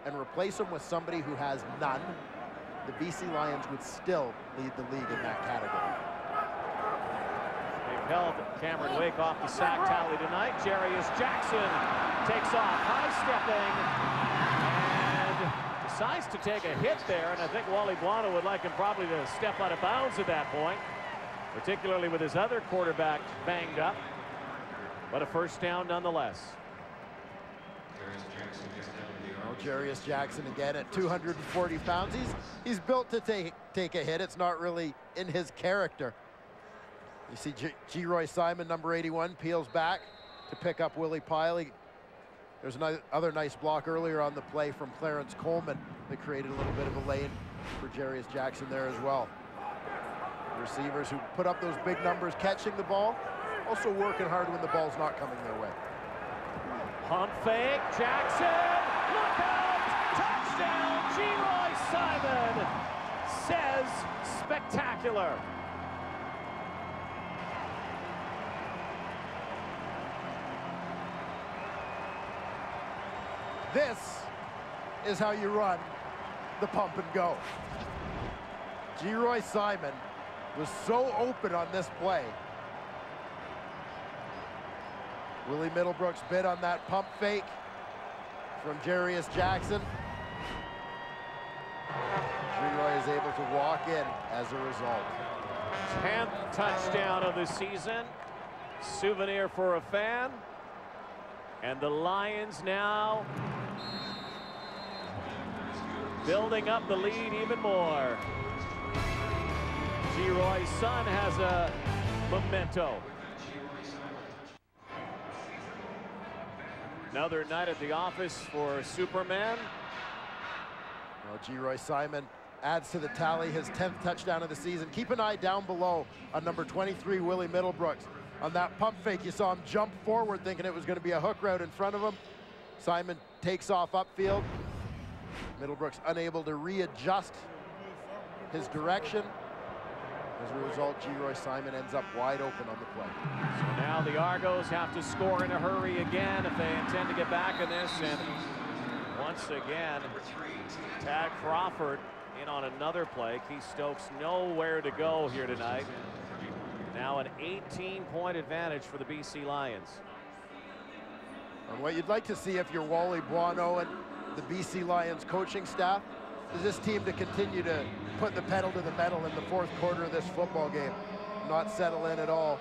and replace him with somebody who has none, the BC Lions would still lead the league in that category. They've held Cameron Wake off the sack tally tonight. Jarius Jackson takes off, high-stepping, and decides to take a hit there, and I think Wally Buono would like him probably to step out of bounds at that point, particularly with his other quarterback banged up, but a first down nonetheless. Jarius Jackson again at 240 pounds. He's built to take a hit. It's not really in his character. You see G-Roy Simon, number 81, peels back to pick up Willie Piley. There's another nice block earlier on the play from Clarence Coleman that created a little bit of a lane for Jarius Jackson there as well. Receivers who put up those big numbers catching the ball, also working hard when the ball's not coming their way. Pump fake, Jackson, look out, touchdown, G-Roy Simon, says spectacular. This is how you run the pump and go. G-Roy Simon was so open on this play. Willie Middlebrooks bid on that pump fake from Jarius Jackson. G-Roy is able to walk in as a result. 10th touchdown of the season. Souvenir for a fan. And the Lions now building up the lead even more. G-Roy's son has a memento. Another night at the office for Superman. Well, G-Roy Simon adds to the tally, his 10th touchdown of the season. Keep an eye down below on number 23, Willie Middlebrooks. On that pump fake, you saw him jump forward thinking it was going to be a hook route in front of him. Simon takes off upfield. Middlebrooks unable to readjust his direction. As a result, G-Roy Simon ends up wide open on the play. So now the Argos have to score in a hurry again if they intend to get back in this. And once again, Tad Crawford in on another play. Keith Stokes nowhere to go here tonight. Now an 18-point advantage for the BC Lions. And what you'd like to see if you're Wally Buono and the BC Lions coaching staff is this team to continue to put the pedal to the metal in the fourth quarter of this football game, not settle in at all.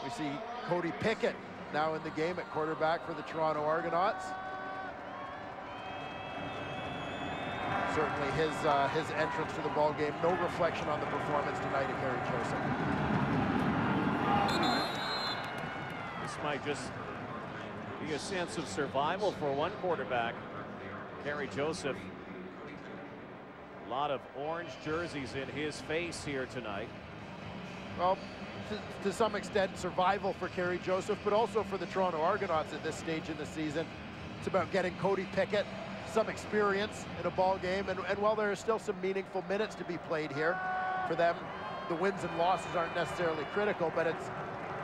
We see Cody Pickett now in the game at quarterback for the Toronto Argonauts. Certainly his entrance to the ball game, no reflection on the performance tonight of Kerry Joseph. This might just be a sense of survival for one quarterback, Kerry Joseph. A lot of orange jerseys in his face here tonight. Well, to some extent, survival for Kerry Joseph, but also for the Toronto Argonauts at this stage in the season. It's about getting Cody Pickett some experience in a ball game, and while there are still some meaningful minutes to be played here for them, the wins and losses aren't necessarily critical, but it's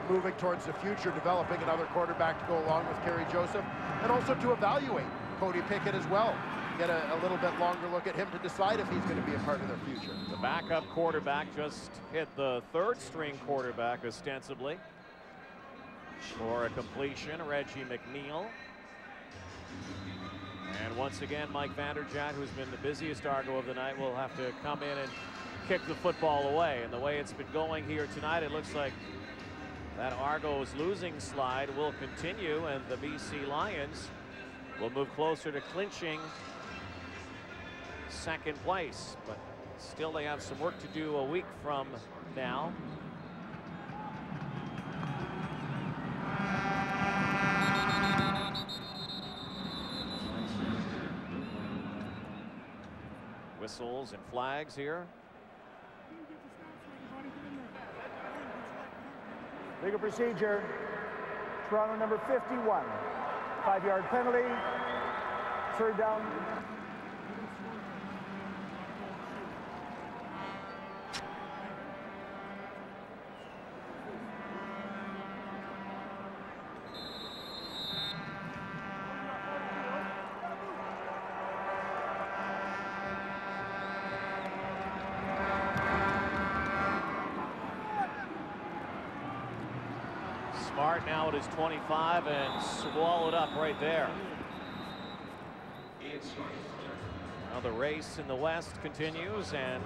moving towards the future, developing another quarterback to go along with Kerry Joseph, and also to evaluate Cody Pickett as well. Get a little bit longer look at him to decide if he's going to be a part of their future. The backup quarterback just hit the third-string quarterback ostensibly for a completion, Reggie McNeil. And once again, Mike Vanderjagt, who's been the busiest Argo of the night, will have to come in and kick the football away. And the way it's been going here tonight, it looks like that Argos losing slide will continue, and the BC Lions will move closer to clinching second place. But still, they have some work to do a week from now. Whistles and flags here. Legal procedure. Toronto number 51. 5-yard penalty. Third down. Smart now at his 25 and swallowed up right there. Now the race in the West continues, and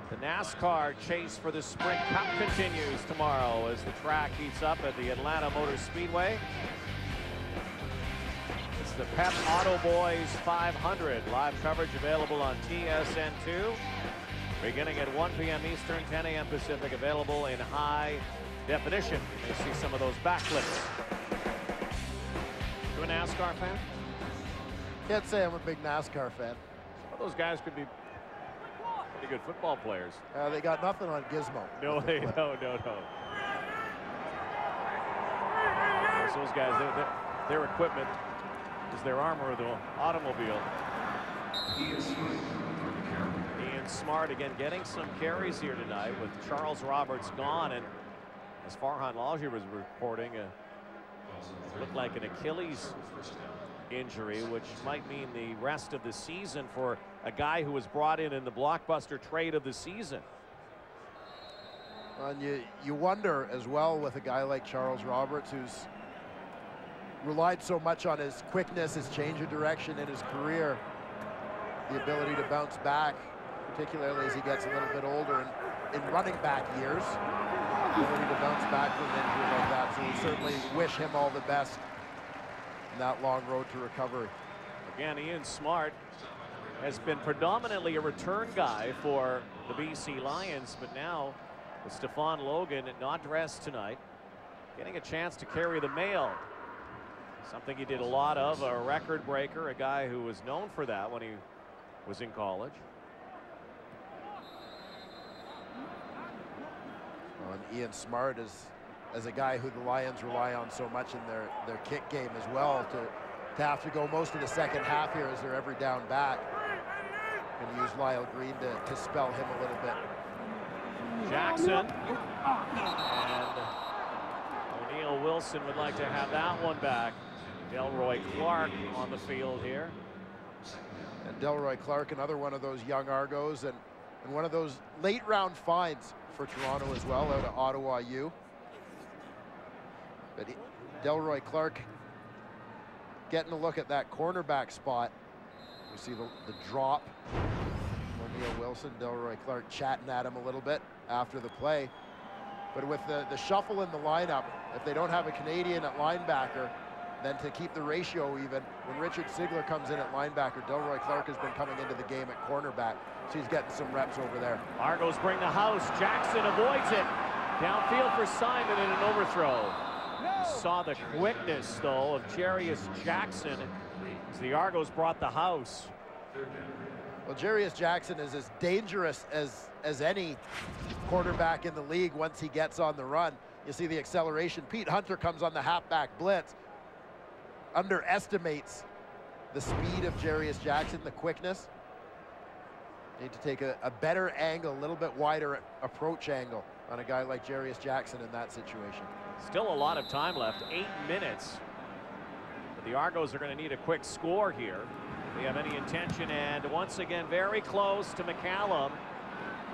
the NASCAR chase for the Sprint Cup continues tomorrow as the track heats up at the Atlanta Motor Speedway. It's the Pep Auto Boys 500. Live coverage available on TSN2. Beginning at 1 p.m. Eastern, 10 a.m. Pacific, available in high definition. You see some of those backflips. You a NASCAR fan? Can't say I'm a big NASCAR fan. Some of those guys could be pretty good football players. They got nothing on Gizmo. No, they no. Those guys, their equipment is their armor of the automobile. Ian Smart again getting some carries here tonight with Charles Roberts gone, and as Farhan Lalji was reporting, looked like an Achilles injury, which might mean the rest of the season for a guy who was brought in the blockbuster trade of the season. And you wonder as well with a guy like Charles Roberts, who's relied so much on his quickness, his change of direction in his career, the ability to bounce back, particularly as he gets a little bit older in running back years, ability to bounce back from an injury like that. So we certainly wish him all the best in that long road to recovery. Again, Ian Smart has been predominantly a return guy for the BC Lions, but now with Stefan Logan not dressed tonight, getting a chance to carry the mail. Something he did a lot of, a record breaker, a guy who was known for that when he was in college. Well, and Ian Smart is as a guy who the Lions rely on so much in their kick game as well, to have to go most of the second half here as they're every down back. Going to use Lyle Green to spell him a little bit. Jackson and O'Neal Wilson would like to have that one back. Delroy Clark on the field here. And Delroy Clark, another one of those young Argos, and one of those late round finds for Toronto as well, out of Ottawa U. But Delroy Clark getting a look at that cornerback spot. You see the drop. O'Neal Wilson, Delroy Clark chatting at him a little bit after the play. But with the shuffle in the lineup, if they don't have a Canadian at linebacker, then to keep the ratio even, when Richard Sigler comes in at linebacker, Delroy Clark has been coming into the game at cornerback. So he's getting some reps over there. Argos bring the house. Jackson avoids it. Downfield for Simon and an overthrow. No. Saw the quickness, though, of Jarius Jackson as the Argos brought the house. Well, Jarius Jackson is as dangerous as any quarterback in the league once he gets on the run. You see the acceleration. Pete Hunter comes on the halfback blitz, underestimates the speed of Jarius Jackson, the quickness. Need to take a better angle, a little bit wider approach angle on a guy like Jarius Jackson in that situation. Still a lot of time left, 8 minutes. But the Argos are going to need a quick score here if they have any intention, and once again very close to McCallum.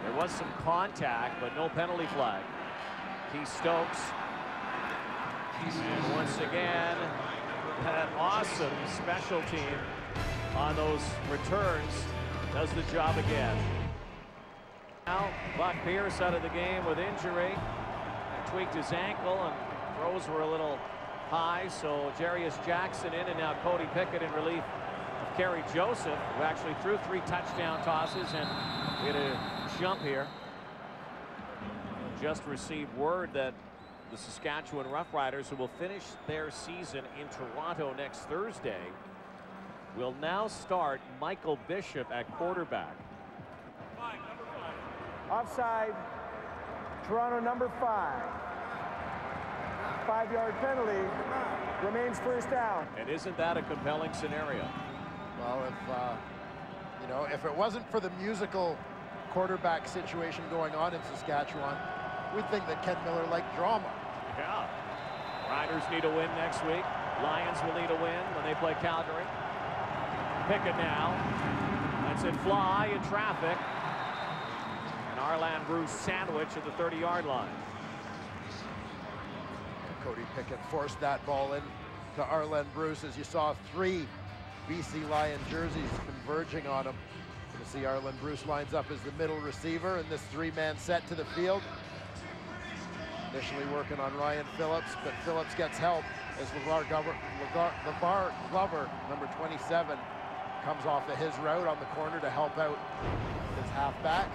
There was some contact, but no penalty flag. Keith Stokes. And once again, that awesome special team on those returns does the job again. Now Buck Pierce out of the game with injury. He tweaked his ankle and throws were a little high, so Jarius Jackson in, and now Cody Pickett in relief of Kerry Joseph, who actually threw 3 touchdown tosses, and we had a jump here. Just received word that the Saskatchewan Roughriders, who will finish their season in Toronto next Thursday, will now start Michael Bishop at quarterback. Offside, Toronto number 5. 5-yard penalty, remains first down. And isn't that a compelling scenario? Well, you know, if it wasn't for the musical quarterback situation going on in Saskatchewan, we'd think that Ken Miller liked drama. Yeah. Riders need a win next week. Lions will need a win when they play Calgary. Pickett now. That's it, fly in traffic. And Arland Bruce sandwich at the 30-yard line. Cody Pickett forced that ball in to Arlen Bruce. As you saw, 3 BC Lion jerseys converging on him. You see Arlen Bruce lines up as the middle receiver in this 3-man set to the field. Initially working on Ryan Phillips, but Phillips gets help as LeVar Glover, number 27, comes off of his route on the corner to help out his halfback.